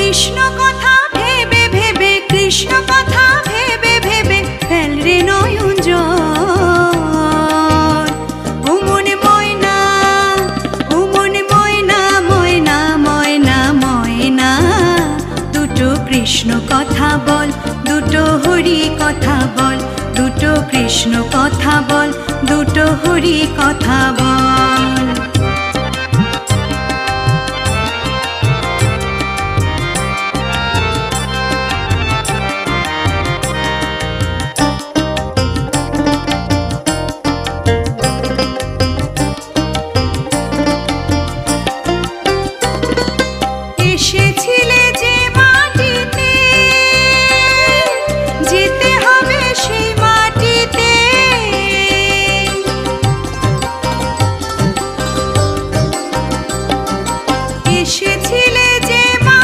কৃষ্ণ কথা ভেবে ভেবে, কৃষ্ণ কথা ভেবে ভেবে ফেল রে নয়ন জল। ও মনে ময়না, ও মনে ময়না, ময়না ময়না ময়না, দুটো কৃষ্ণ কথা বল, দুটো হরি কথা বল, দুটো কৃষ্ণ কথা বল, দুটো হরি কথা বল। এসেছিল